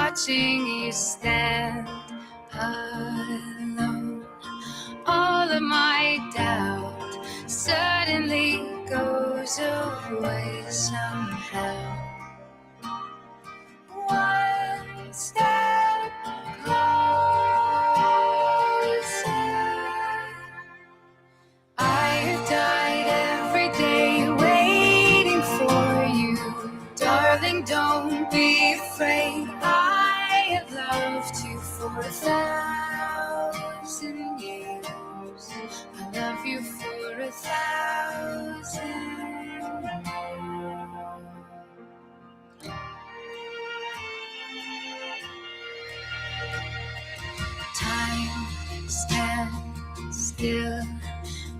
watching you stand alone. All of my doubt suddenly goes away somehow. One step closer. I have died every day waiting for you. Darling, don't be afraid. I have loved you for 1,000 years. I love you for 1,000 more. Time stands still.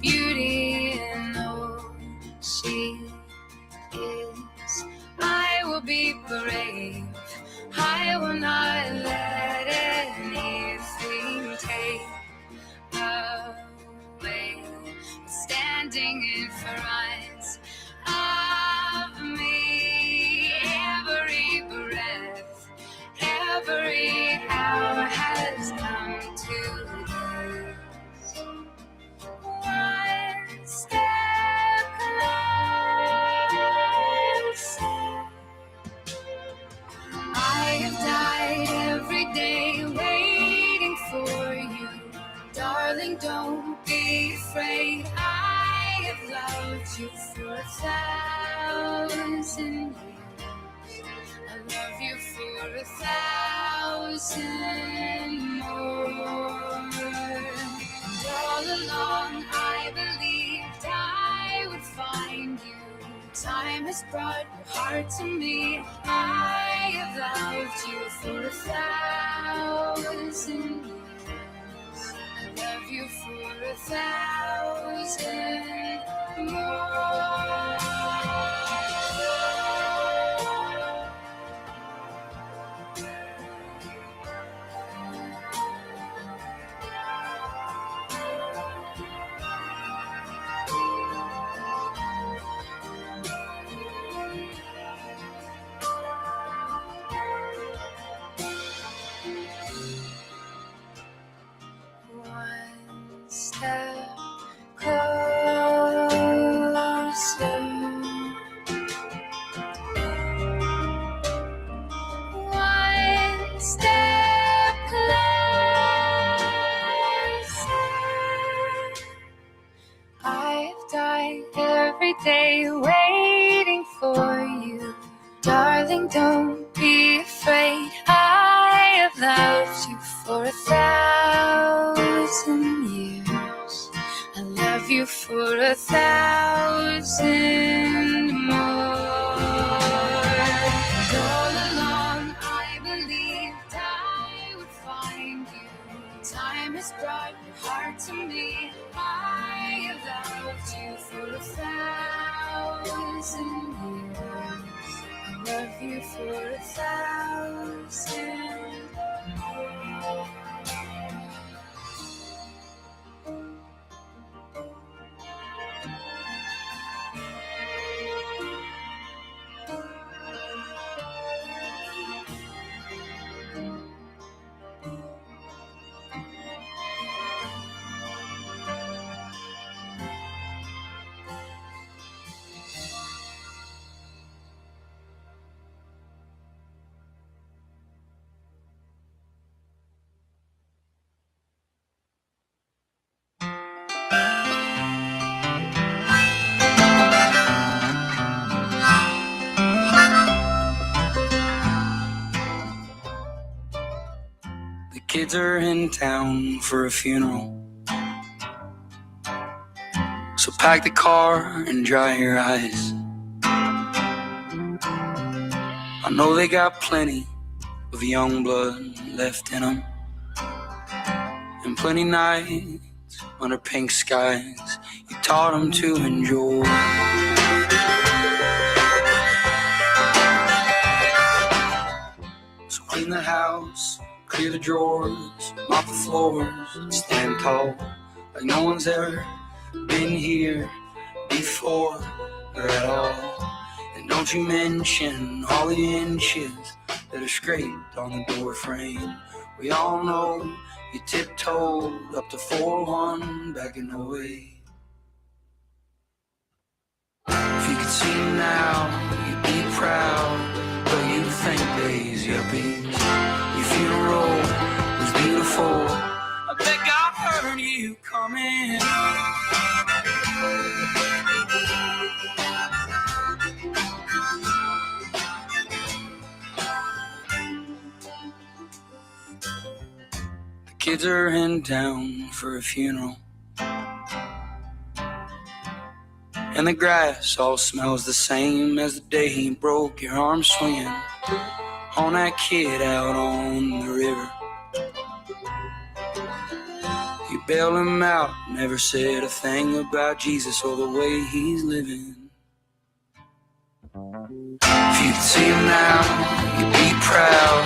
Beauty in all she is. I will be brave. I will not let anything take away. Standing in front of me, every breath, every hour has come to this. One step closer. I have died every day waiting for you. Darling, don't be afraid. I have loved you for 1,000 years. I love you for 1,000 more. And all along I believed I would find you. Time has brought your heart to me. I have loved you for 1,000 years. I love you for 1,000 more. One step closer. One step closer. I've died every day waiting for you. Darling, don't be afraid. I have loved you for 1,000 years. I love you for 1,000 more. And all along I believed I would find you. Time has brought your heart to me. I have loved you for 1,000 years. I love you for 1,000 more. The kids are in town for a funeral, so pack the car and dry your eyes. I know they got plenty of young blood left in them, and plenty nights under pink skies you taught them to enjoy. So clean the house, clear the drawers, mop the floors, stand tall like no one's ever been here before or at all. And don't you mention all the inches that are scraped on the door frame. We all know you tiptoed up to 4-1 back in 08. If you could see him now, you'd be proud, but you'd think days yuppies. Your funeral was beautiful. I bet God heard you coming. The kids are in town for a funeral, and the grass all smells the same as the day he broke your arm swinging on that kid out on the river. You bailed him out, never said a thing about Jesus or the way he's living. If you could see him now, you'd be proud,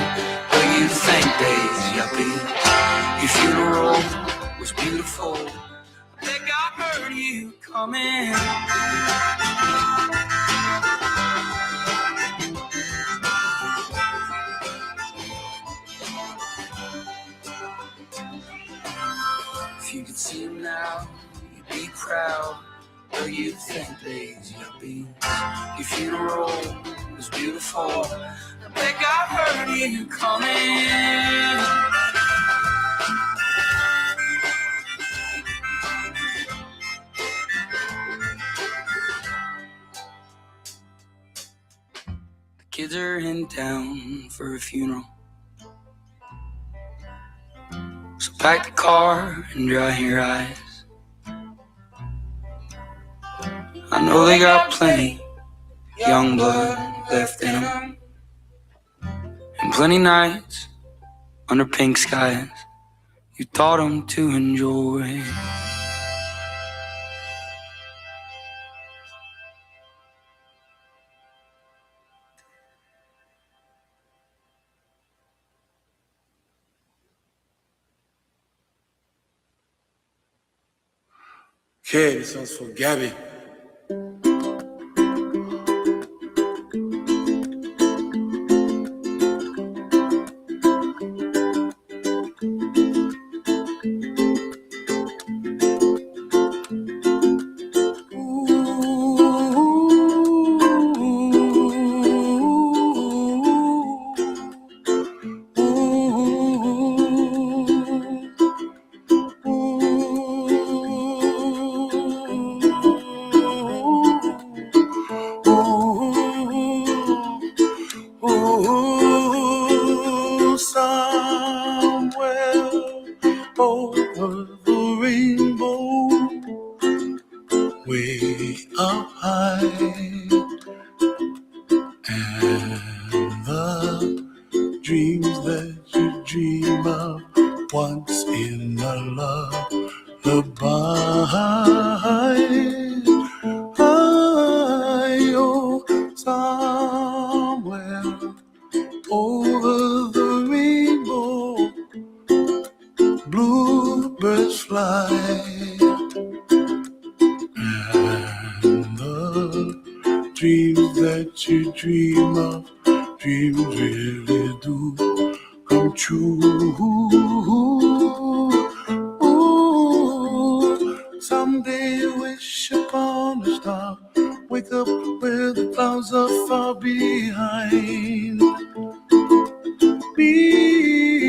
but you'd think days yuppie. Your funeral was beautiful. I bet God heard you coming. If you could see him now, you'd be proud, but you'd think days yuppie. Your funeral was beautiful. I bet God heard you coming. The kids are in town for a funeral, so pack the car and dry your eyes. I know they got plenty young blood left in them, and plenty nights under pink skies you taught them to enjoy. Okay, this one's for Gabby. Somewhere over the rainbow, way up high, and the dreams that you dream of once in a lullaby. Oh, somewhere over the rainbow, bluebirds fly, and the dreams that you dream of, dreams really do come true. Ooh, someday wish upon a star, wake up where the clouds are far behind. Be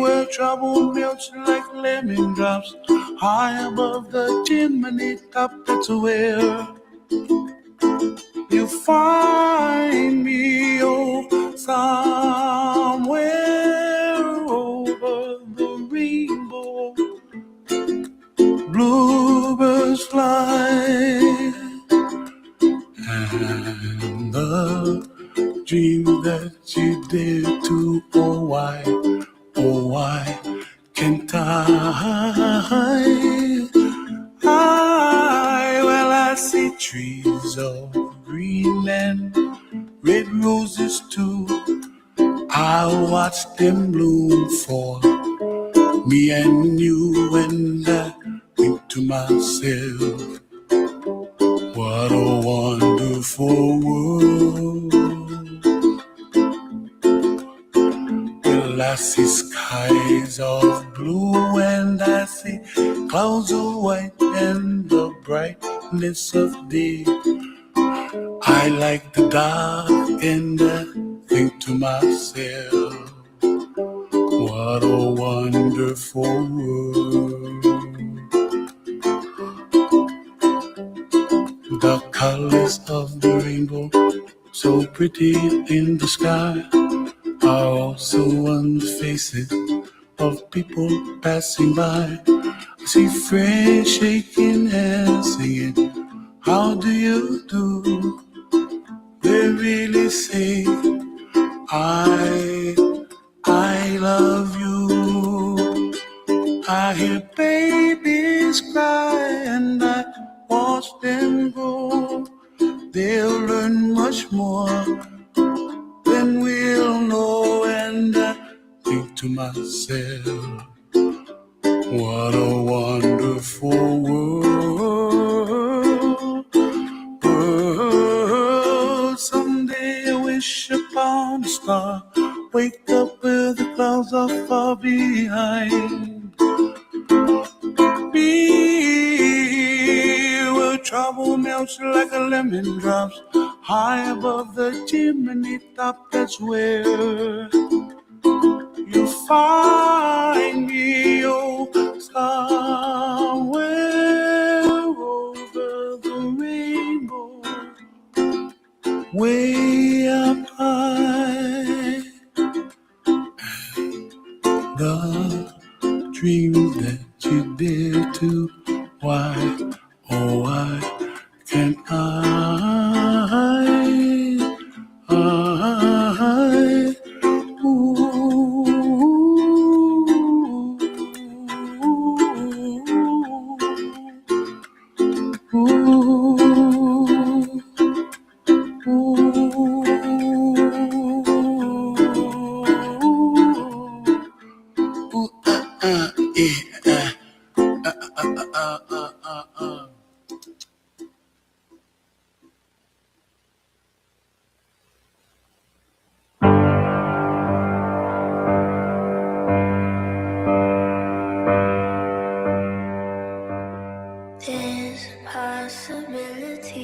where trouble melts like lemon drops, high above the chimney top. That's where you find me. Oh, somewhere over the rainbow, bluebirds fly, and the dreams that you dare to, oh why can't well, I see trees of green and red roses too. I watch them bloom for me and you, and I think to myself, what a wonderful world. Well, I see skies of blue and I see clouds of white and the brightness of day. I like the dark and I think to myself, what a wonderful world. The colors of the rainbow, so pretty in the sky, are also on the faces of people passing by. I see friends shaking hands, singing, how do you do? They really say, I love you. I hear babies cry and I watch them grow. They'll learn much more than we'll know. And I think to myself, what a wonderful world. Someday I wish upon a star, wake up where the clouds are far behind me, where trouble melts like a lemon drops high above the chimney top. That's where you find me, oh, somewhere over the rainbow, way up high. The dreams that you dare to, why, oh, why can't There's a possibility.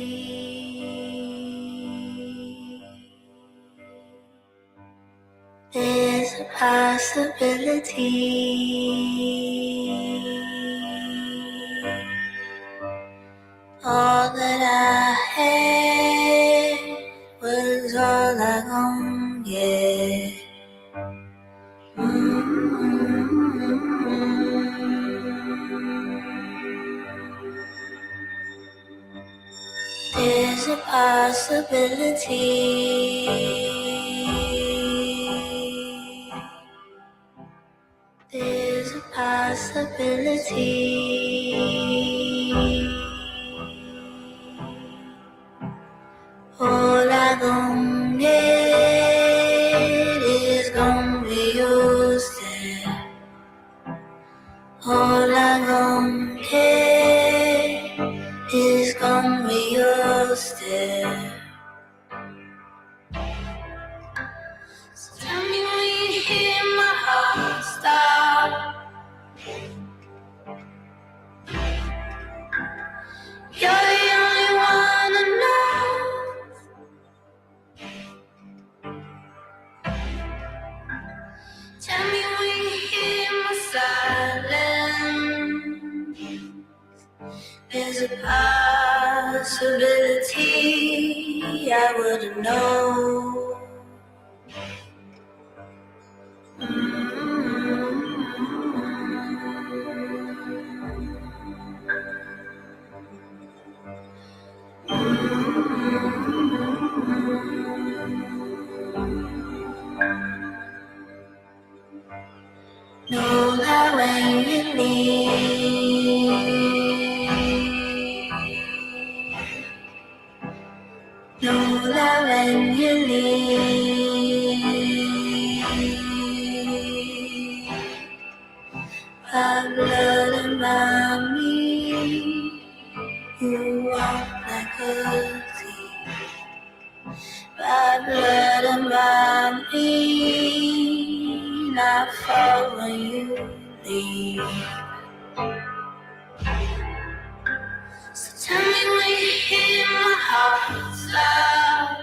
There's a possibility. All that I had was all I gon' get. There's a possibility. There's a possibility. All I gon' get is gon' be yours there. All I gon' get is gon' be yours there. So tell me when you hear my heart stop. You're the only one I know. Tell me when you hear my silence. There's a possibility I wouldn't know. Know that when you leave, know that when you leave, my blood and my me, you walk like a thief. My blood and my me, I I fall when you leave. So tell me when you hear my heart stop.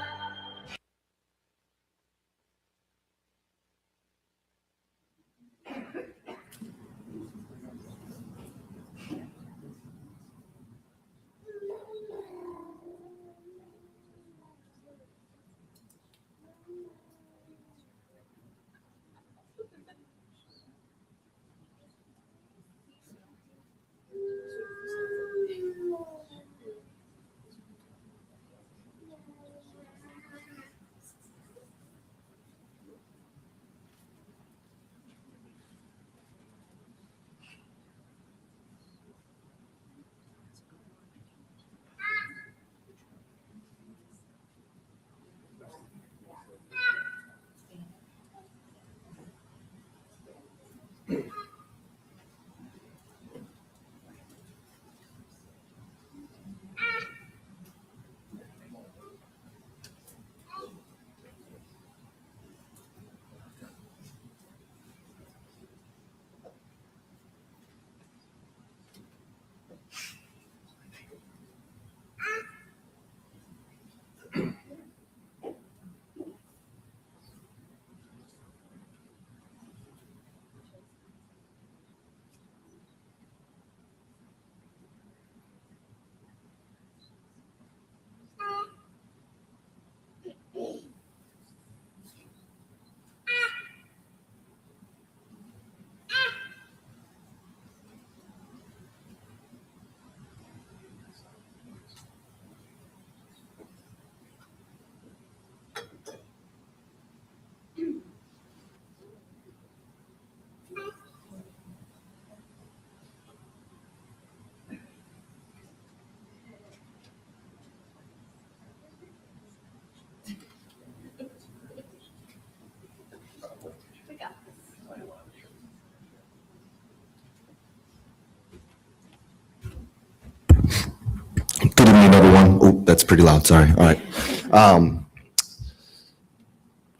Good evening, everyone. Oh, that's pretty loud. Sorry. All right.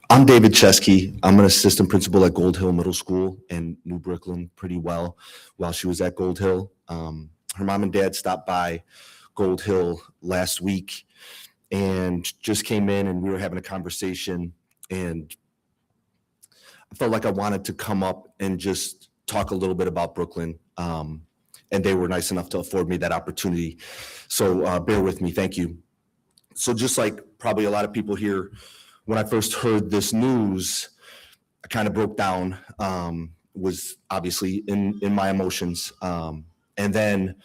I'm David Chesky. I'm an assistant principal at Gold Hill Middle School in New Brooklyn pretty well while she was at Gold Hill. Her mom and dad stopped by Gold Hill last week and just came in, and we were having a conversation, and I felt like I wanted to come up and just talk a little bit about Brooklyn. And they were nice enough to afford me that opportunity. So bear with me. Thank you. So just like probably a lot of people here, when I first heard this news, I kind of broke down, was obviously in my emotions. And then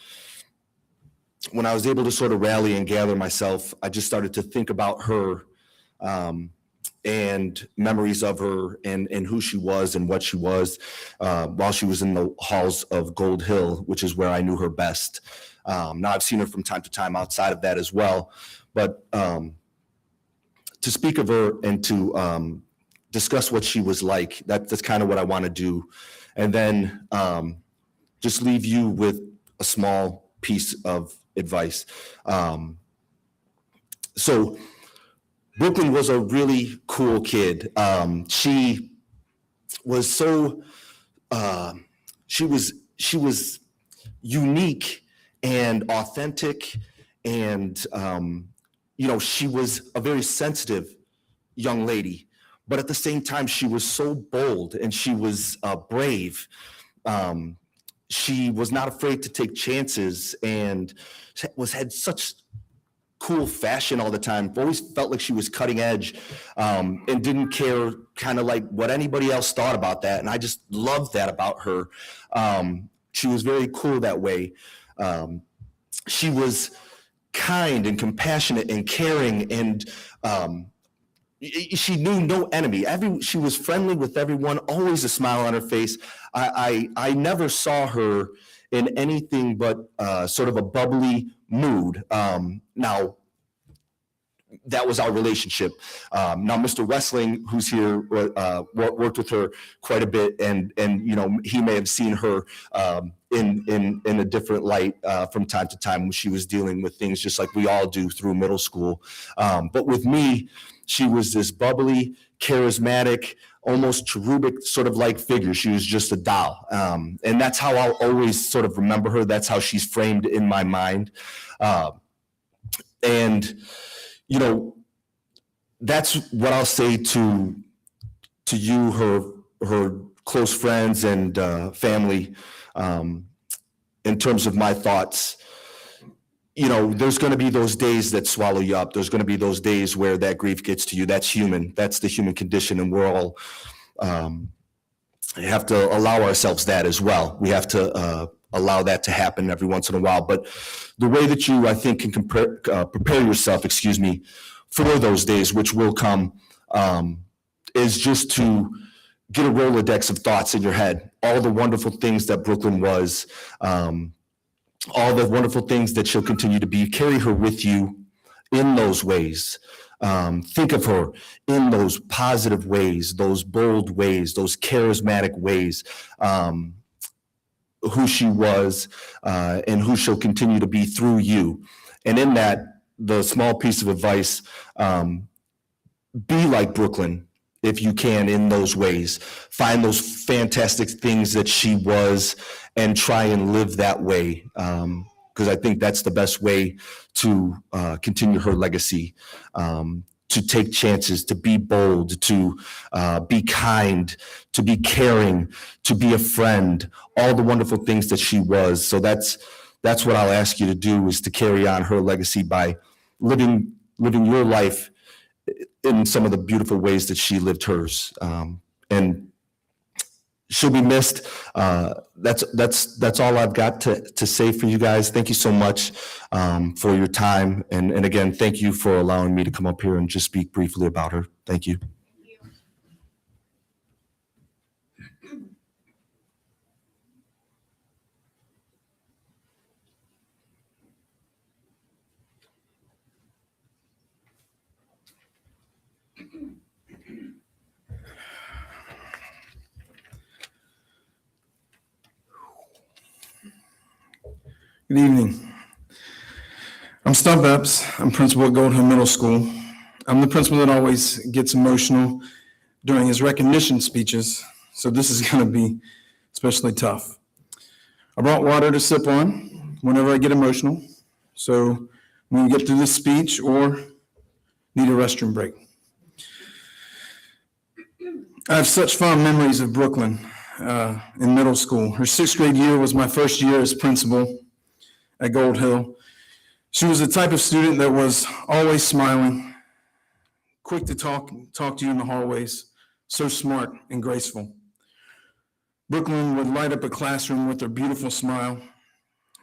when I was able to sort of rally and gather myself, I just started to think about her and memories of her and who she was and what she was while she was in the halls of Gold Hill, which is where I knew her best. Now I've seen her from time to time outside of that as well, but to speak of her and to discuss what she was like, that's kind of what I want to do. And then just leave you with a small piece of advice. So Brooklyn was a really cool kid. She was so, she was unique and authentic, and she was a very sensitive young lady, but at the same time, she was so bold and she was brave. She was not afraid to take chances and had such cool fashion all the time. Always felt like she was cutting edge, and didn't care kind of like what anybody else thought about that. And I just loved that about her. She was very cool that way. She was kind and compassionate and caring, and she knew no enemy. She was friendly with everyone, always a smile on her face. I never saw her in anything but sort of a bubbly mood. Now, that was our relationship. Now, Mr. Wessling, who's here, worked with her quite a bit, and he may have seen her in a different light from time to time when she was dealing with things just like we all do through middle school. But with me, she was this bubbly, charismatic, almost cherubic sort of like figure. She was just a doll. And that's how I'll always sort of remember her. That's how she's framed in my mind. And, you know, that's what I'll say to you, her close friends and family, in terms of my thoughts. You know, there's going to be those days that swallow you up. There's going to be those days where that grief gets to you. That's human. That's the human condition, and we're all have to allow ourselves that as well. We have to allow that to happen every once in a while. But the way that you, I think, can prepare yourself, for those days, which will come, is just to get a Rolodex of thoughts in your head. All the wonderful things that Brooklyn was, all the wonderful things that she'll continue to be. Carry her with you in those ways. Think of her in those positive ways, those bold ways, those charismatic ways, who she was, and who she'll continue to be through you. And in that, the small piece of advice, be like Brooklyn if you can in those ways. Find those fantastic things that she was and try and live that way, because I think that's the best way to continue her legacy, to take chances, to be bold, to be kind, to be caring, to be a friend, all the wonderful things that she was. So that's what I'll ask you to do, is to carry on her legacy by living your life in some of the beautiful ways that she lived hers. And she'll be missed. That's all I've got to say for you guys. Thank you so much for your time. And again, thank you for allowing me to come up here and just speak briefly about her. Thank you. Good evening. I'm Stump Epps. I'm principal at Gold Hill Middle School. I'm the principal that always gets emotional during his recognition speeches, so this is going to be especially tough. I brought water to sip on whenever I get emotional, so when we get through this speech or need a restroom break. I have such fond memories of Brooklyn in middle school. Her sixth grade year was my first year as principal at Gold Hill. She was the type of student that was always smiling, quick to talk to you in the hallways, so smart and graceful. Brooklyn would light up a classroom with her beautiful smile.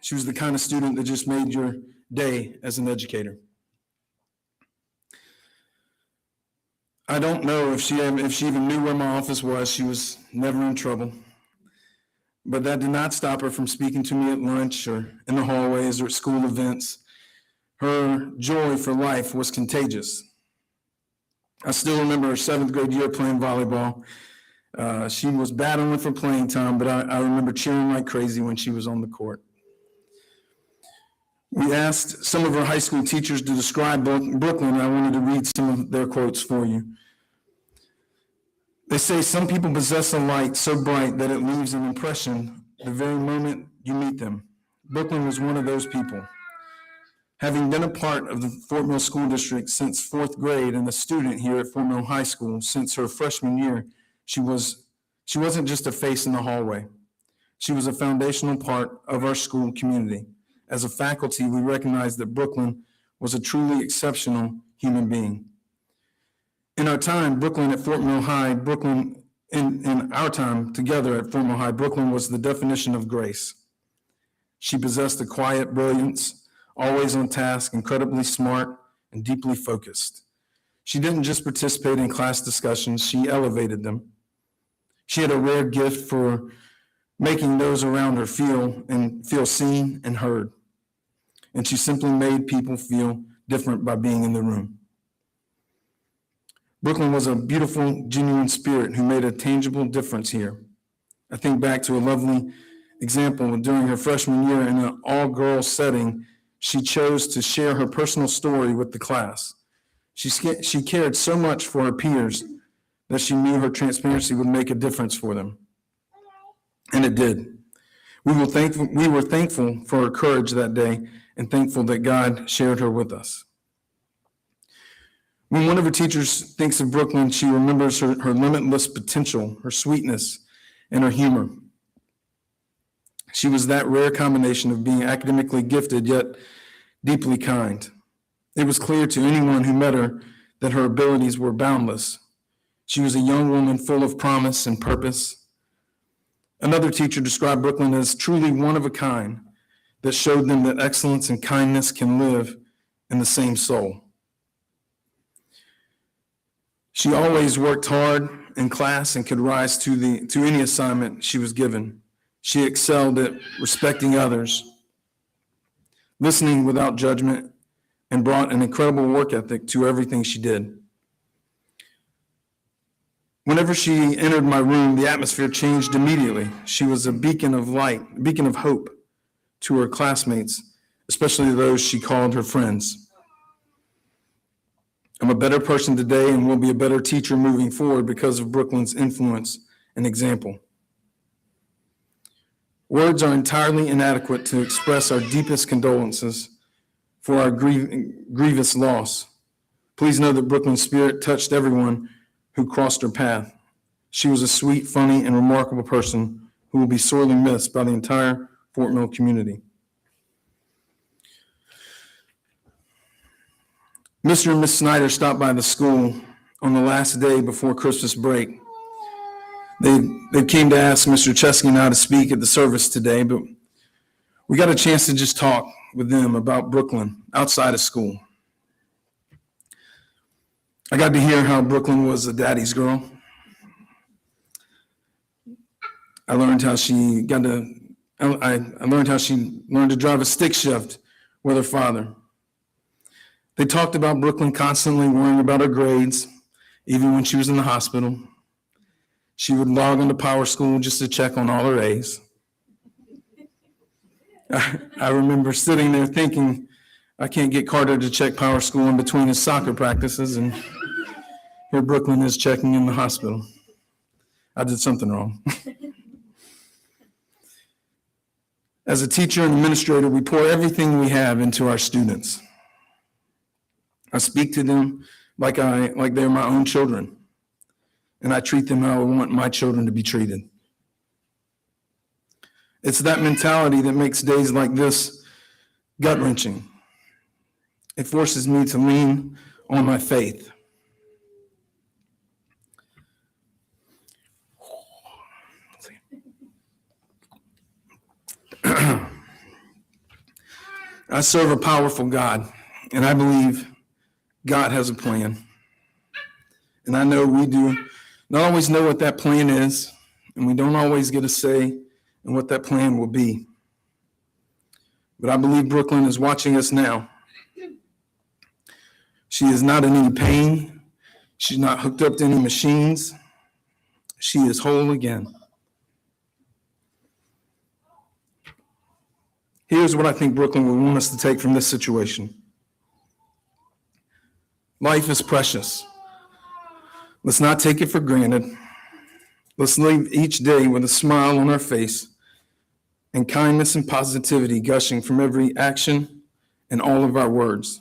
She was the kind of student that just made your day as an educator. I don't know if she even knew where my office was. She was never in trouble. But that did not stop her from speaking to me at lunch or in the hallways or at school events. Her joy for life was contagious. I still remember her seventh grade year playing volleyball. She was battling for playing time, but I remember cheering like crazy when she was on the court. We asked some of her high school teachers to describe Brooklyn, and I wanted to read some of their quotes for you. They say some people possess a light so bright that it leaves an impression the very moment you meet them. Brooklyn was one of those people. Having been a part of the Fort Mill School District since fourth grade and a student here at Fort Mill High School since her freshman year, she wasn't just a face in the hallway. She was a foundational part of our school community. As a faculty, we recognized that Brooklyn was a truly exceptional human being. In our time, Brooklyn at Fort Mill High, in our time together at Fort Mill High, Brooklyn was the definition of grace. She possessed a quiet brilliance, always on task, incredibly smart, and deeply focused. She didn't just participate in class discussions, she elevated them. She had a rare gift for making those around her feel seen and heard. And she simply made people feel different by being in the room. Brooklyn was a beautiful, genuine spirit who made a tangible difference here. I think back to a lovely example during her freshman year in an all-girls setting. She chose to share her personal story with the class. She cared so much for her peers that she knew her transparency would make a difference for them. And it did. We were thankful for her courage that day and thankful that God shared her with us. When one of her teachers thinks of Brooklyn, she remembers her limitless potential, her sweetness, and her humor. She was that rare combination of being academically gifted yet deeply kind. It was clear to anyone who met her that her abilities were boundless. She was a young woman full of promise and purpose. Another teacher described Brooklyn as truly one of a kind that showed them that excellence and kindness can live in the same soul. She always worked hard in class and could rise to any assignment she was given. She excelled at respecting others, listening without judgment, and brought an incredible work ethic to everything she did. Whenever she entered my room, the atmosphere changed immediately. She was a beacon of light, a beacon of hope to her classmates, especially those she called her friends. I'm a better person today and will be a better teacher moving forward because of Brooklyn's influence and example. Words are entirely inadequate to express our deepest condolences for our grievous loss. Please know that Brooklyn's spirit touched everyone who crossed her path. She was a sweet, funny, and remarkable person who will be sorely missed by the entire Fort Mill community. Mr. and Miss Snider stopped by the school on the last day before Christmas break. They came to ask Mr. Chesky and I to speak at the service today, but we got a chance to just talk with them about Brooklyn outside of school. I got to hear how Brooklyn was a daddy's girl. I learned how she learned to drive a stick shift with her father. They talked about Brooklyn constantly worrying about her grades, even when she was in the hospital. She would log on to Power School just to check on all her A's. I remember sitting there thinking, I can't get Carter to check Power School in between his soccer practices, and here Brooklyn is checking in the hospital. I did something wrong. As a teacher and administrator, we pour everything we have into our students. I speak to them like they're my own children, and I treat them how I want my children to be treated. It's that mentality that makes days like this gut-wrenching. It forces me to lean on my faith. I serve a powerful God, and I believe God has a plan. And I know we do not always know what that plan is, and we don't always get a say in what that plan will be. But I believe Brooklyn is watching us now. She is not in any pain. She's not hooked up to any machines. She is whole again. Here's what I think Brooklyn would want us to take from this situation. Life is precious. Let's not take it for granted. Let's live each day with a smile on our face and kindness and positivity gushing from every action and all of our words.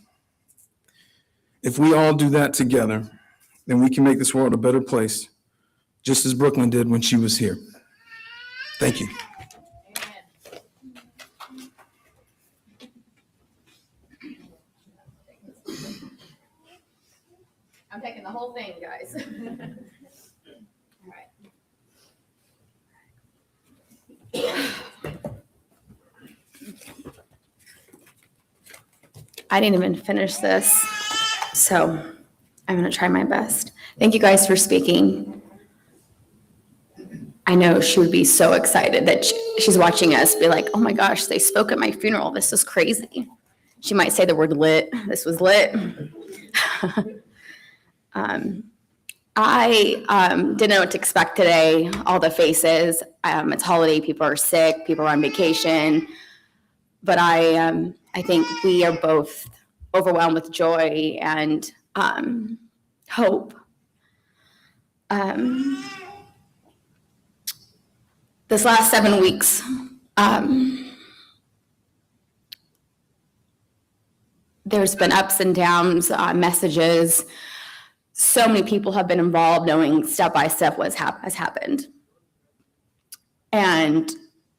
If we all do that together, then we can make this world a better place, just as Brooklyn did when she was here. Thank you. I'm taking the whole thing, guys. All right. I didn't even finish this, so I'm going to try my best. Thank you guys for speaking. I know she would be so excited that she's watching us be like, oh my gosh, they spoke at my funeral. This is crazy. She might say the word lit. This was lit. I didn't know what to expect today. All the faces. It's holiday. People are sick. People are on vacation. But I think we are both overwhelmed with joy and hope. This last 7 weeks, there's been ups and downs, messages. So many people have been involved, knowing step by step what has happened. And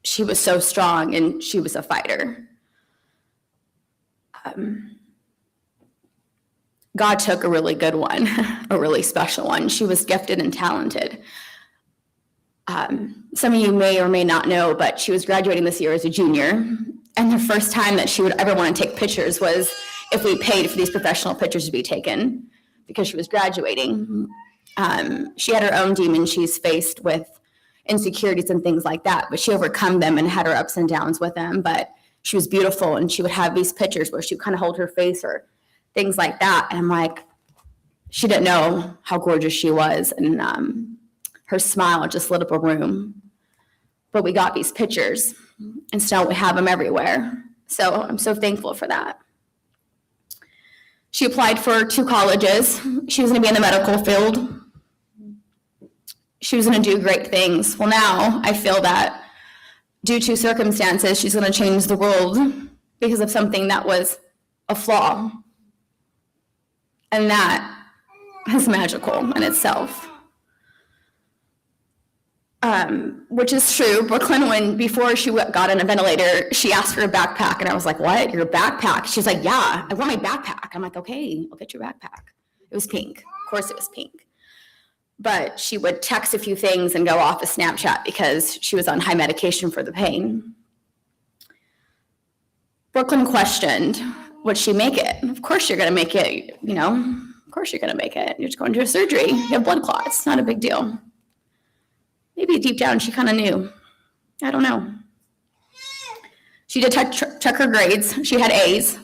she was so strong, and she was a fighter. God took a really good one, a really special one. She was gifted and talented. Some of you may or may not know, but she was graduating this year as a junior. And the first time that she would ever want to take pictures was if we paid for these professional pictures to be taken, because she was graduating. She had her own demons she's faced with insecurities and things like that, but she overcome them and had her ups and downs with them. But she was beautiful, and she would have these pictures where she would kind of hold her face or things like that. And I'm like, she didn't know how gorgeous she was. And her smile just lit up a room. But we got these pictures, and still we have them everywhere. So I'm so thankful for that. She applied for 2 colleges. She was going to be in the medical field. She was going to do great things. Well, now I feel that due to circumstances, she's going to change the world because of something that was a flaw. And that is magical in itself. Which is true. Brooklyn, before she got on a ventilator, she asked for a backpack, and I was like, what, your backpack? She's like, yeah, I want my backpack. I'm like, okay, I'll get your backpack. It was pink. Of course it was pink. But she would text a few things and go off of Snapchat because she was on high medication for the pain. Brooklyn questioned, would she make it? Of course you're going to make it, of course you're going to make it. You're just going to do a surgery. You have blood clots. It's not a big deal. Maybe deep down she kind of knew. I don't know. She did check her grades. She had A's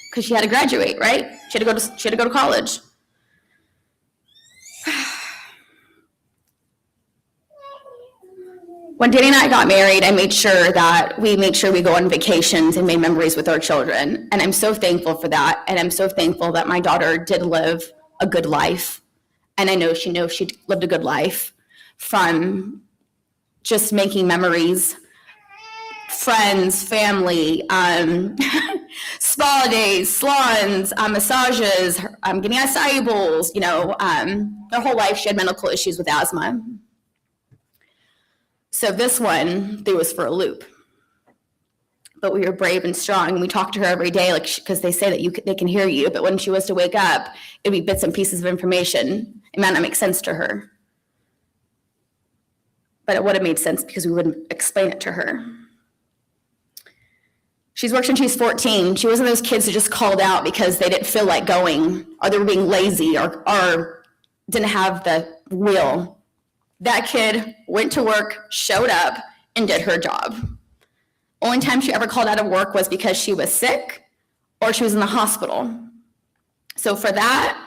because she had to graduate, right? She had to go to college. When Danny and I got married, I made sure we go on vacations and made memories with our children. And I'm so thankful for that. And I'm so thankful that my daughter did live a good life. And I know she lived a good life from just making memories, friends, family, spa days, salons, massages, getting acai bowls, her whole life she had medical issues with asthma. So this one threw us for a loop. But we were brave and strong, and we talked to her every day, because they say that they can hear you, but when she was to wake up, it'd be bits and pieces of information. It might not make sense to her. But it would have made sense because we wouldn't explain it to her. She's worked when she's 14. She wasn't those kids who just called out because they didn't feel like going, or they were being lazy, or didn't have the will. That kid went to work, showed up, and did her job. Only time she ever called out of work was because she was sick or she was in the hospital. So for that,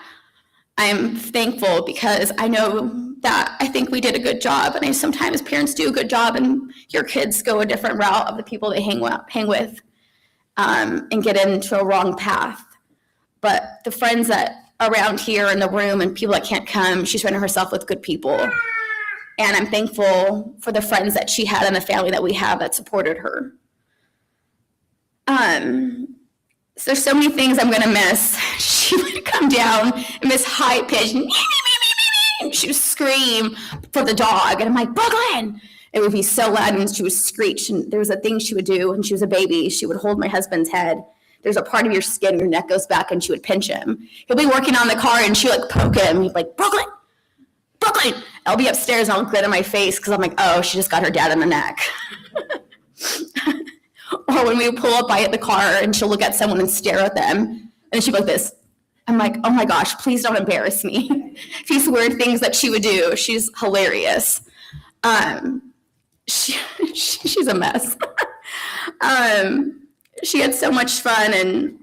I'm thankful, because I know that I think we did a good job. And sometimes parents do a good job and your kids go a different route of the people they hang with and get into a wrong path. But the friends that are around here in the room and people that can't come, she's surrounded herself with good people. And I'm thankful for the friends that she had and the family that we have that supported her. So there's so many things I'm gonna miss. She would come down in this high pitch, and she would scream for the dog. And I'm like, Brooklyn! It would be so loud, and she would screech. And there was a thing she would do when she was a baby. She would hold my husband's head. There's a part of your skin, your neck goes back, and she would pinch him. He'll be working on the car, and she would poke him. He'd be like, Brooklyn! Brooklyn! I'll be upstairs, and I'll grin in my face, because I'm like, oh, she just got her dad in the neck. Or when we pull up, I hit the car, and she'll look at someone and stare at them, and she'd be like this. I'm like, oh my gosh, please don't embarrass me. These weird things that she would do. She's hilarious. She's a mess. She had so much fun, and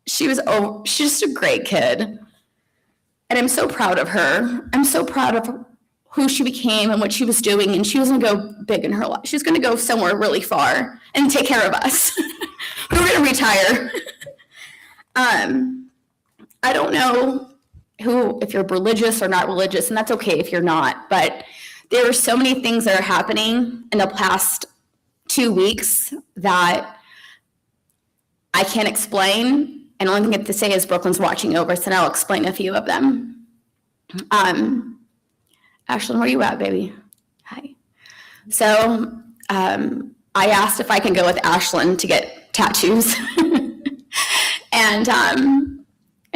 she's just a great kid. And I'm so proud of her. I'm so proud of who she became and what she was doing. And she was going to go big in her life. She was going to go somewhere really far and take care of us. We were going to retire. I don't know if you're religious or not religious, and that's okay if you're not, but there are so many things that are happening in the past 2 weeks that I can't explain. And the only thing I have to say is Brooklyn's watching over, so now I'll explain a few of them. Ashlyn, where you at, baby? Hi. So I asked if I can go with Ashlyn to get tattoos. and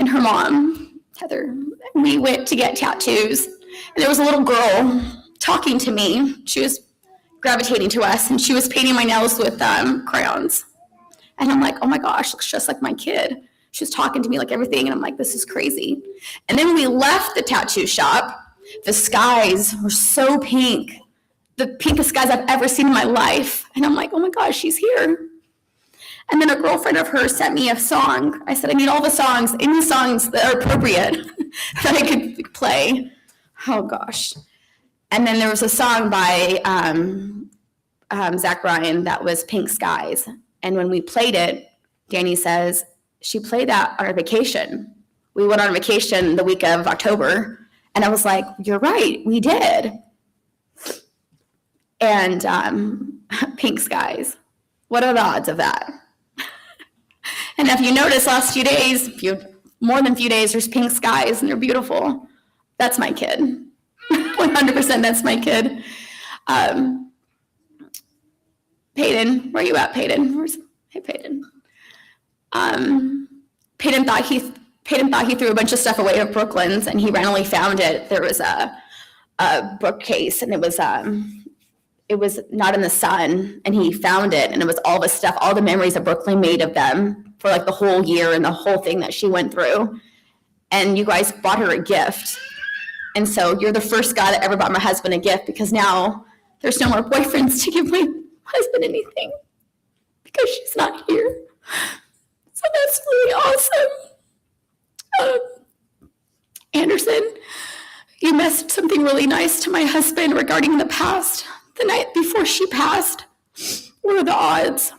her mom, Heather, we went to get tattoos. And there was a little girl talking to me. She was gravitating to us, and she was painting my nails with crayons. And I'm like, oh my gosh, looks just like my kid. She was talking to me like everything, and I'm like, this is crazy. And then when we left the tattoo shop, the skies were so pink, the pinkest skies I've ever seen in my life. And I'm like, oh my gosh, she's here. And then a girlfriend of hers sent me a song. I said, I need all the songs, any songs that are appropriate that I could play. Oh gosh. And then there was a song by Zach Bryan that was Pink Skies. And when we played it, Danny says, she played that on our vacation. We went on vacation the week of October. And I was like, you're right, we did. And Pink Skies. What are the odds of that? And if you notice last few days, more than a few days, there's pink skies and they're beautiful. That's my kid. 100% that's my kid. Peyton, where you at, Peyton? Hey, Peyton. Peyton thought he threw a bunch of stuff away at Brooklyn's, and he randomly found it. There was a bookcase, and it was not in the sun, and he found it, and it was all the stuff, all the memories that Brooklyn made of them for like the whole year and the whole thing that she went through. And you guys bought her a gift. And so you're the first guy that ever bought my husband a gift, because now there's no more boyfriends to give my husband anything because she's not here. So that's really awesome. Anderson, you messaged something really nice to my husband regarding the past. The night before she passed, what are the odds?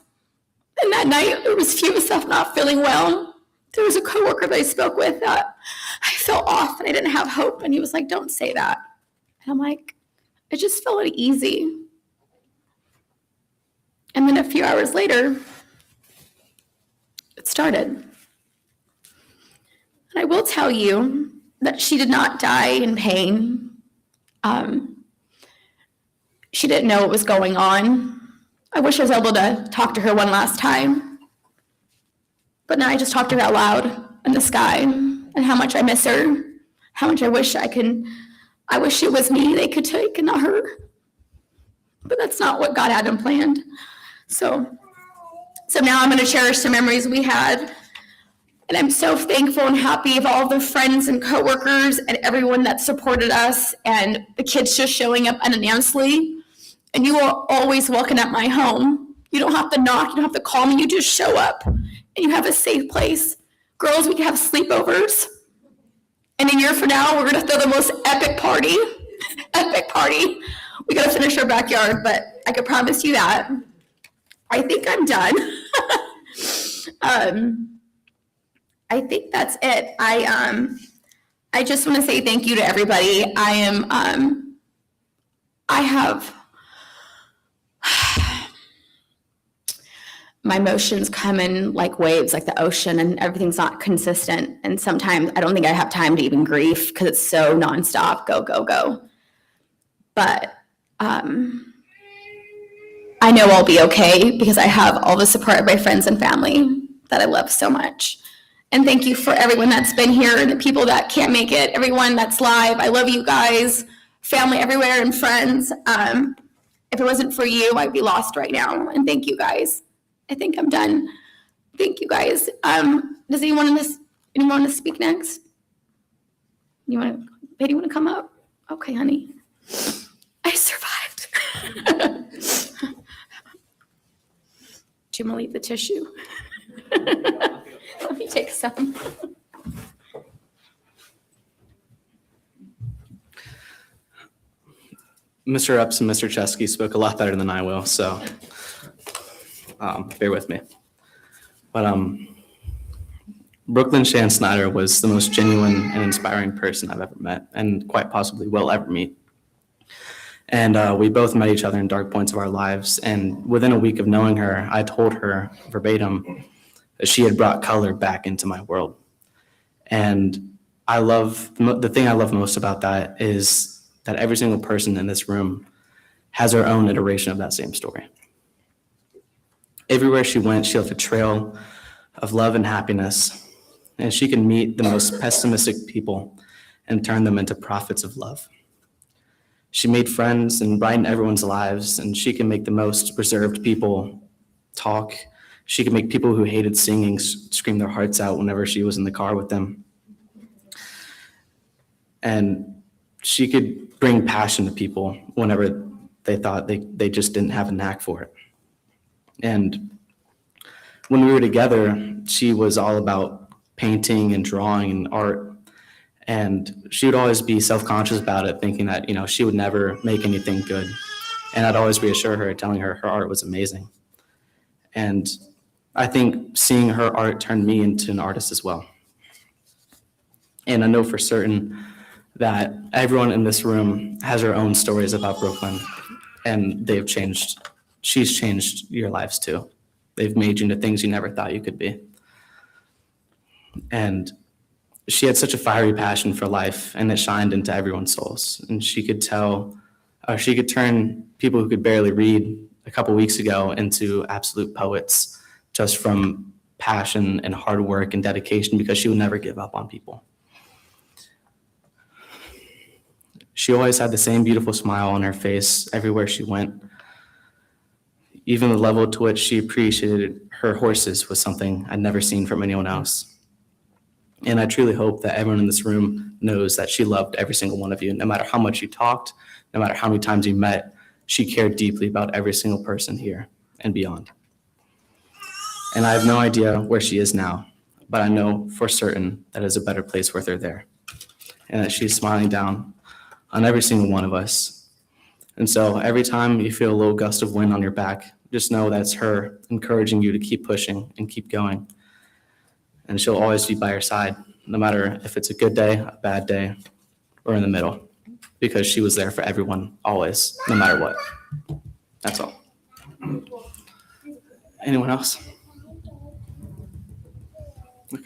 And that night, there was few of us not feeling well. There was a coworker that I spoke with that I felt off and I didn't have hope. And he was like, don't say that. And I'm like, I just felt uneasy. And then a few hours later, it started. And I will tell you that she did not die in pain. She didn't know what was going on. I wish I was able to talk to her one last time. But now I just talked to her out loud in the sky and how much I miss her, how much I wish it was me they could take and not her. But that's not what God had in planned. So now I'm going to cherish the memories we had. And I'm so thankful and happy of all the friends and coworkers and everyone that supported us, and the kids just showing up unannouncedly. And you are always welcome at my home. You don't have to knock, you don't have to call me, you just show up and you have a safe place. Girls, we can have sleepovers. And a year from now, we're gonna throw the most epic party. Epic party. We gotta finish our backyard, but I can promise you that. I think I'm done. I think that's it. I just want to say thank you to everybody. My emotions come in like waves, like the ocean, and everything's not consistent. And sometimes I don't think I have time to even grieve because it's so nonstop, go, go, go. But I know I'll be okay because I have all the support of my friends and family that I love so much. And thank you for everyone that's been here and the people that can't make it, everyone that's live. I love you guys, family everywhere and friends. If it wasn't for you, I'd be lost right now. And thank you guys. I think I'm done. Thank you guys. Does anyone want to speak next? Betty, want to come up? Okay, honey. I survived. Do you want to leave the tissue? Let me take some. Mr. Epps and Mr. Chesky spoke a lot better than I will, so bear with me. But Brooklyn Shan Snider was the most genuine and inspiring person I've ever met, and quite possibly will ever meet. And we both met each other in dark points of our lives. And within a week of knowing her, I told her verbatim that she had brought color back into my world. And the thing I love most about that is that every single person in this room has her own iteration of that same story. Everywhere she went, she left a trail of love and happiness. And she can meet the most pessimistic people and turn them into prophets of love. She made friends and brightened everyone's lives, and she can make the most reserved people talk. She can make people who hated singing scream their hearts out whenever she was in the car with them. And she could bring passion to people whenever they thought they just didn't have a knack for it. And when we were together, she was all about painting and drawing and art. And she would always be self-conscious about it, thinking that, she would never make anything good. And I'd always reassure her, telling her her art was amazing. And I think seeing her art turned me into an artist as well. And I know for certain that everyone in this room has their own stories about Brooklyn, and she's changed your lives too. They've made you into things you never thought you could be. And she had such a fiery passion for life, and it shined into everyone's souls. And she could turn people who could barely read a couple weeks ago into absolute poets just from passion and hard work and dedication, because she would never give up on people. She always had the same beautiful smile on her face everywhere she went. Even the level to which she appreciated her horses was something I'd never seen from anyone else. And I truly hope that everyone in this room knows that she loved every single one of you. No matter how much you talked, no matter how many times you met, she cared deeply about every single person here and beyond. And I have no idea where she is now, but I know for certain that there's a better place with her there, and that she's smiling down on every single one of us. And so every time you feel a little gust of wind on your back, just know that's her encouraging you to keep pushing and keep going. And she'll always be by your side, no matter if it's a good day, a bad day, or in the middle, because she was there for everyone, always, no matter what. That's all. Anyone else? Okay.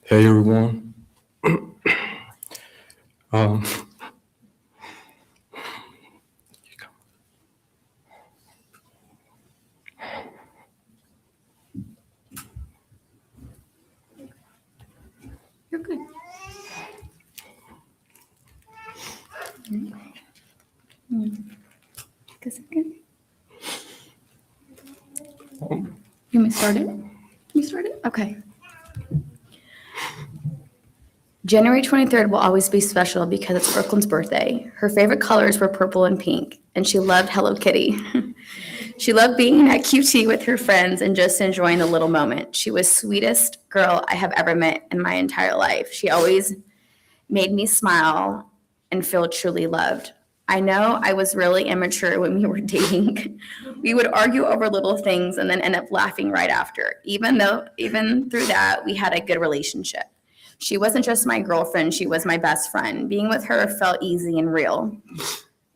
Hey everyone. You're good. Take a second. You may start it? You start it? Okay. January 23rd will always be special because it's Brooklyn's birthday. Her favorite colors were purple and pink, and she loved Hello Kitty. She loved being at QT with her friends and just enjoying the little moment. She was the sweetest girl I have ever met in my entire life. She always made me smile and feel truly loved. I know I was really immature when we were dating. We would argue over little things and then end up laughing right after. Even through that, we had a good relationship. She wasn't just my girlfriend, she was my best friend. Being with her felt easy and real.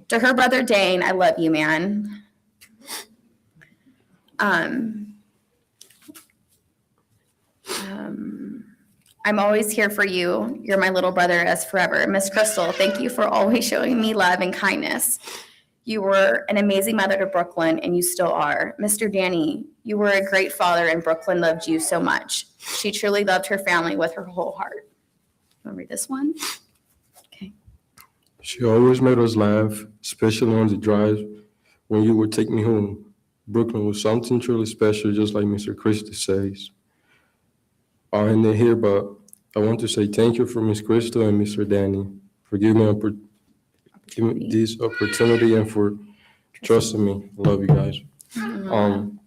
To her brother Dane, I love you, man. I'm always here for you. You're my little brother as forever. Miss Crystal, thank you for always showing me love and kindness. You were an amazing mother to Brooklyn, and you still are. Mr. Danny, you were a great father, and Brooklyn loved you so much. She truly loved her family with her whole heart. Want to read this one? Okay. She always made us laugh, especially on the drives when you would take me home. Brooklyn was something truly special, just like Mr. Christie says. I'll end it here, but I want to say thank you for Miss Crystal and Mr. Danny for giving me this opportunity and for trusting me. I love you guys. And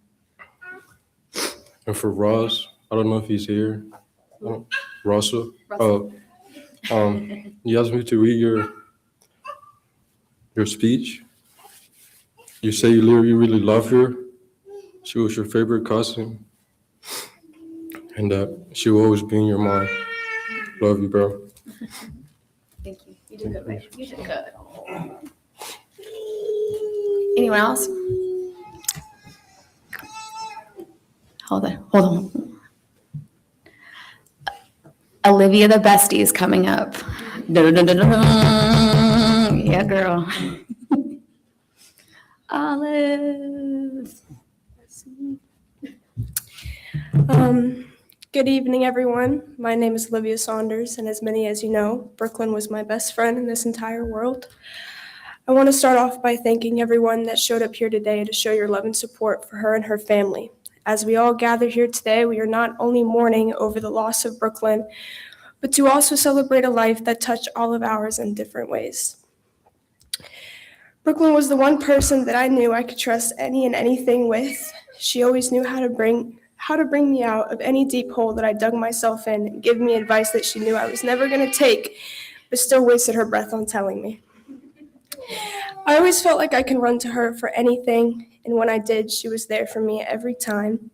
for Ross, I don't know if he's here. Russell. He asked me to read your speech. You say you really love her. She was your favorite cousin, and that she will always be in your mind. Love you, bro. Thank you. You did good, babe. You did good. Anyone else? Hold on. Olivia the bestie is coming up. Yeah, girl. Olive. Good evening, everyone. My name is Olivia Saunders, and as many as you know, Brooklyn was my best friend in this entire world. I want to start off by thanking everyone that showed up here today to show your love and support for her and her family. As we all gather here today, we are not only mourning over the loss of Brooklyn, but to also celebrate a life that touched all of ours in different ways. Brooklyn was the one person that I knew I could trust any and anything with. She always knew how to bring me out of any deep hole that I dug myself in and give me advice that she knew I was never going to take, but still wasted her breath on telling me. I always felt like I could run to her for anything, and when I did, she was there for me every time.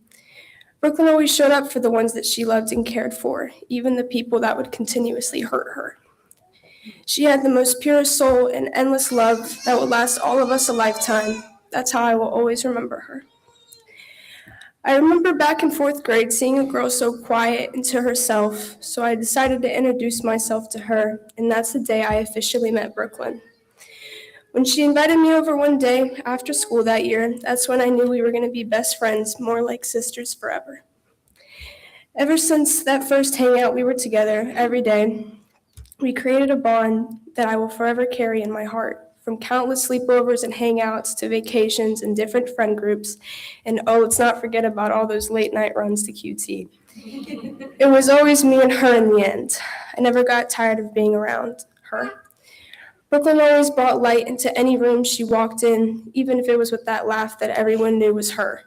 Brooklyn always showed up for the ones that she loved and cared for, even the people that would continuously hurt her. She had the most purest soul and endless love that would last all of us a lifetime. That's how I will always remember her. I remember back in 4th grade seeing a girl so quiet and to herself, so I decided to introduce myself to her, and that's the day I officially met Brooklyn. When she invited me over one day after school that year, that's when I knew we were going to be best friends, more like sisters forever. Ever since that first hangout we were together every day, we created a bond that I will forever carry in my heart. From countless sleepovers and hangouts to vacations and different friend groups. And let's not forget about all those late night runs to QT. It was always me and her in the end. I never got tired of being around her. Brooklyn always brought light into any room she walked in, even if it was with that laugh that everyone knew was her.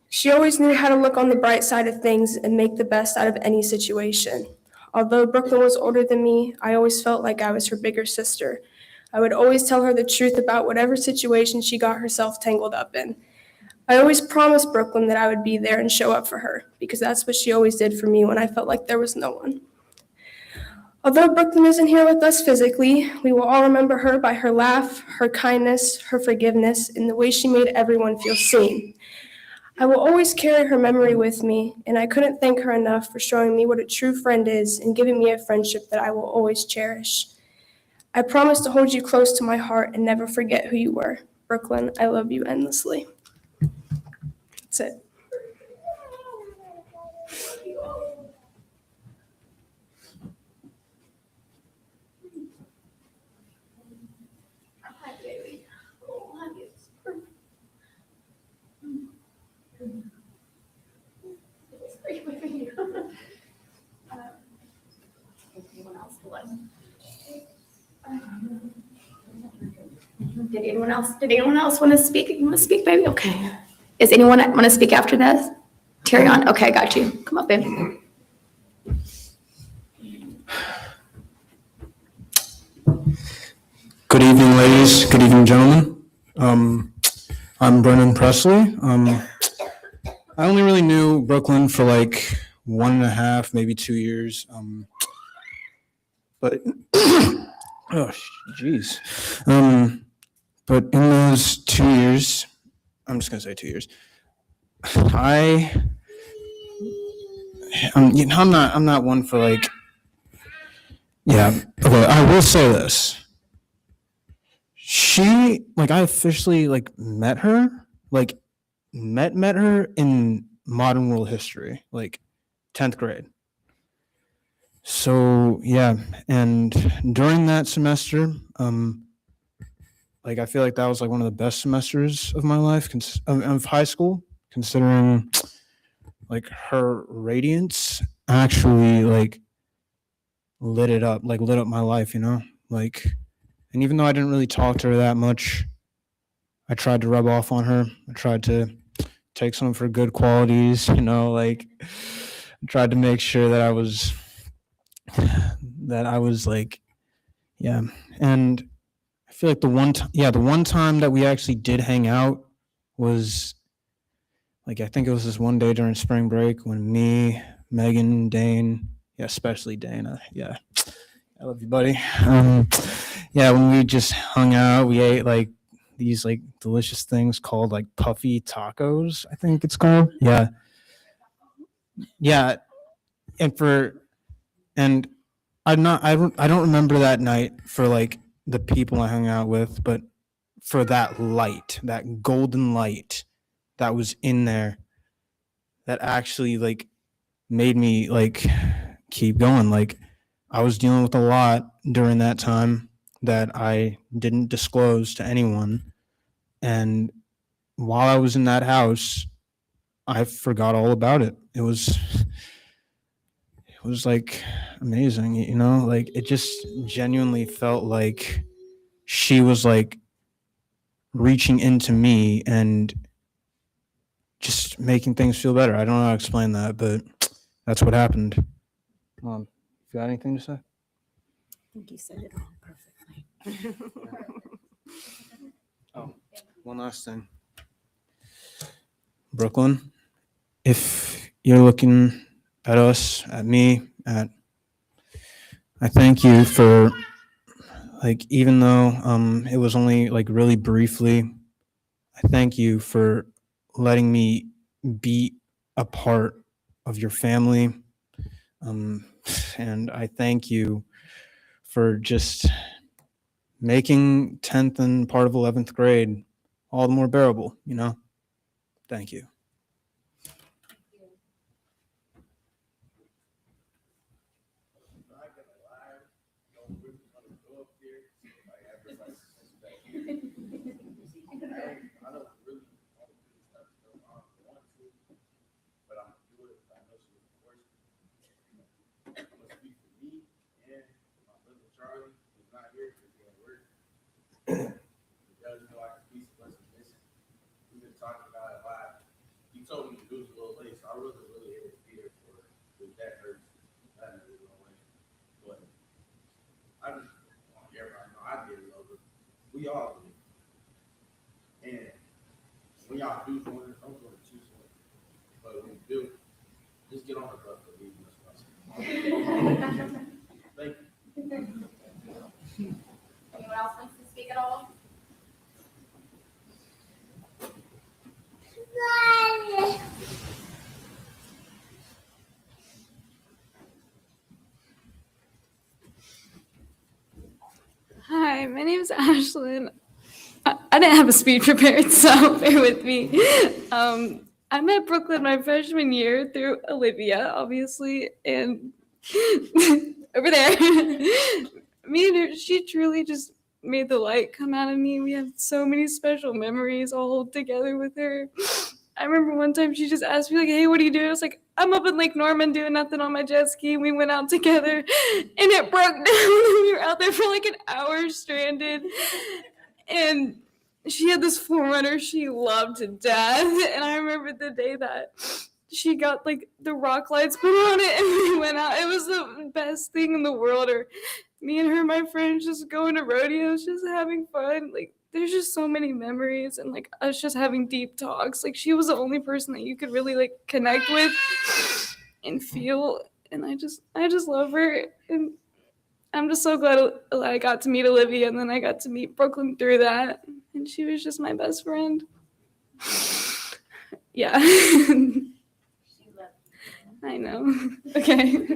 She always knew how to look on the bright side of things and make the best out of any situation. Although Brooklyn was older than me, I always felt like I was her bigger sister. I would always tell her the truth about whatever situation she got herself tangled up in. I always promised Brooklyn that I would be there and show up for her, because that's what she always did for me when I felt like there was no one. Although Brooklyn isn't here with us physically, we will all remember her by her laugh, her kindness, her forgiveness, and the way she made everyone feel seen. I will always carry her memory with me, and I couldn't thank her enough for showing me what a true friend is and giving me a friendship that I will always cherish. I promise to hold you close to my heart and never forget who you were. Brooklyn, I love you endlessly. That's it. Did anyone else want to speak? You want to speak, baby? Okay. Is anyone want to speak after this? Carry on. Okay, got you. Come up, baby. Good evening, ladies. Good evening, gentlemen. I'm Brennan Presley. I only really knew Brooklyn for like 1.5, maybe 2 years. But oh, jeez. But in those 2 years, I'm just gonna say 2 years. I'm not one for like. Yeah. Okay. I will say this. I officially met her, met her in modern world history, 10th grade. So yeah, and during that semester, I feel like that was one of the best semesters of my life, of high school, considering her radiance actually lit up my life, and even though I didn't really talk to her that much, I tried to rub off on her. I tried to take some of her good qualities, like I tried to make sure that I was like, yeah. And I feel like the one time that we actually did hang out was like, I think it was this one day during spring break when me, Megan, Dane, yeah, especially Dana, yeah, I love you, buddy. Yeah, when we just hung out, we ate like these like delicious things called like puffy tacos, I think it's called. Yeah. Yeah. And and I don't remember that night for like the people I hung out with, but for that light, that golden light that was in there that actually like made me like keep going. Like I was dealing with a lot during that time that I didn't disclose to anyone. And while I was in that house, I forgot all about it. It was like amazing, like it just genuinely felt like she was like reaching into me and just making things feel better. I don't know how to explain that, but that's what happened. Mom, you got anything to say? I think you said it all perfectly. Oh, one last thing. Brooklyn, if you're looking at us, at me, I thank you for like, even though it was only like really briefly, I thank you for letting me be a part of your family. And I thank you for just making 10th and part of 11th grade all the more bearable, Thank you. He told me to lose a little weight, so I wasn't really able to be there for it. Because that hurts. That hurts a little weight. But I just want everybody to know I did love it. We all did. And when y'all do something, don't go to too soon. But when you do, just get on the bus and leave this bus. Thank you. Anyone else wants to speak at all? Hi, my name is Ashlyn. I didn't have a speech prepared, so bear with me. I met Brooklyn my freshman year through Olivia, obviously, and over there. Me and her, she truly just made the light come out of me. We have so many special memories all together with her. I remember one time she just asked me, like, hey, what are you doing? I was like, I'm up in Lake Norman doing nothing on my jet ski. We went out together and it broke down. We were out there for like an hour stranded. And she had this Forerunner she loved to death. And I remember the day that she got like the rock lights put on it and we went out. It was the best thing in the world. Or me and her, my friends, just going to rodeos, just having fun. Like, there's just so many memories and like us just having deep talks. Like, she was the only person that you could really like connect with and feel. And I just love her. And I'm just so glad I got to meet Olivia, and then I got to meet Brooklyn through that. And she was just my best friend. Yeah. I know. Okay.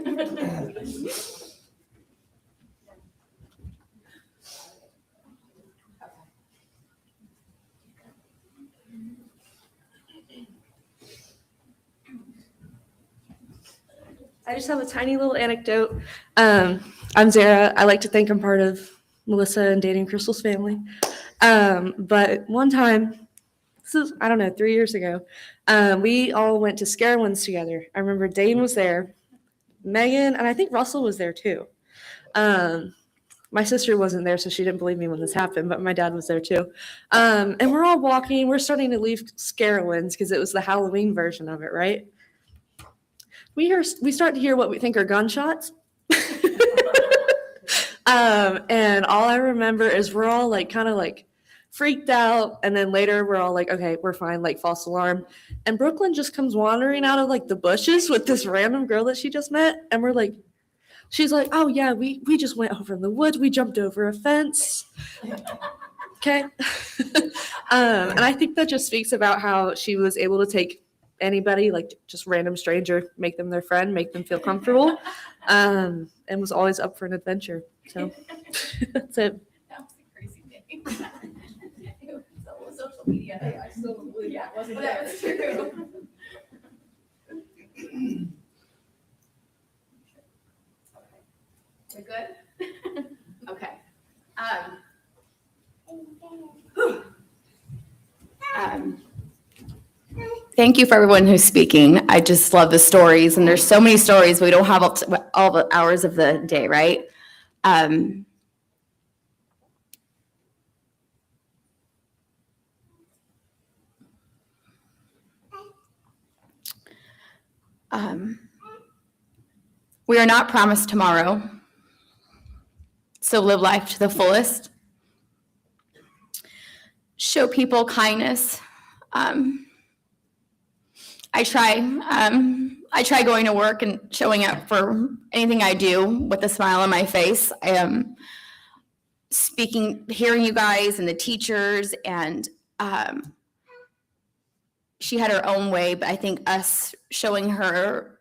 I just have a tiny little anecdote. I'm Zara. I like to think I'm part of Melissa and Danny and Crystal's family. But one time, this is, I don't know, 3 years ago, we all went to Scarowinds together. I remember Dane was there, Megan, and I think Russell was there too. My sister wasn't there, so she didn't believe me when this happened, but my dad was there too. And we're all walking. We're starting to leave Scarowinds because it was the Halloween version of it, right? We start to hear what we think are gunshots. And all I remember is we're all like kind of like freaked out. And then later we're all like, okay, we're fine, like false alarm. And Brooklyn just comes wandering out of like the bushes with this random girl that she just met. And we're like, she's like, oh yeah, we just went over in the woods. We jumped over a fence. Okay. And I think that just speaks about how she was able to take anybody, like just random stranger, make them their friend, make them feel comfortable, and was always up for an adventure. So that's it. That was a crazy day. It was social media. I still don't believe that wasn't that was true. We're good? Okay. Thank you for everyone who's speaking. I just love the stories, and there's so many stories. We don't have all the hours of the day, right? We are not promised tomorrow, so live life to the fullest. Show people kindness. I try going to work and showing up for anything I do with a smile on my face. I am hearing you guys and the teachers, and she had her own way, but I think us showing her,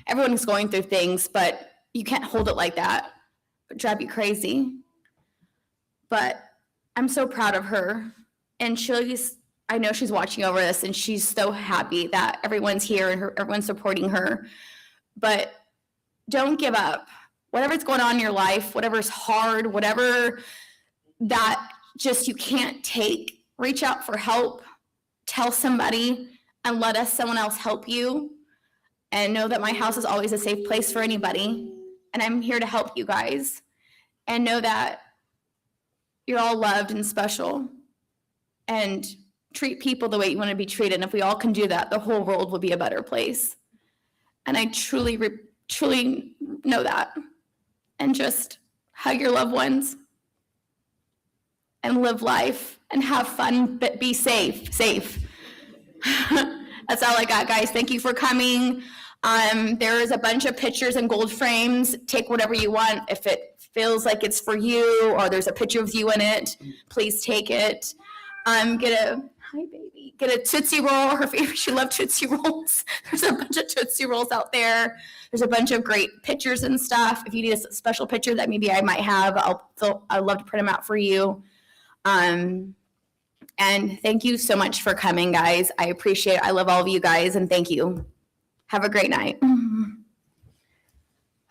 everyone's going through things, but you can't hold it like that. It would drive you crazy. But I'm so proud of her, and I know she's watching over this, and she's so happy that everyone's here and everyone's supporting her. But don't give up. Whatever's going on in your life, whatever's hard, whatever that just you can't take, reach out for help, tell somebody, and let someone else help you. And know that my house is always a safe place for anybody, and I'm here to help you guys. And know that you're all loved and special, and treat people the way you want to be treated. And if we all can do that, the whole world will be a better place. And I truly, truly know that. And just hug your loved ones and live life and have fun, but be safe. That's all I got, guys. Thank you for coming. There is a bunch of pictures in gold frames. Take whatever you want. If it feels like it's for you or there's a picture of you in it, please take it. Get a Tootsie Roll. Her favorite, she loved Tootsie Rolls. There's a bunch of Tootsie Rolls out there. There's a bunch of great pictures and stuff. If you need a special picture that maybe I might have, I'd love to print them out for you. And thank you so much for coming, guys. I appreciate it. I love all of you guys, and thank you. Have a great night.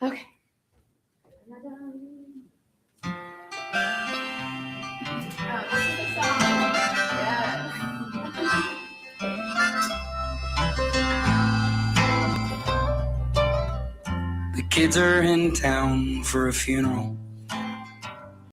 Okay. The kids are in town for a funeral.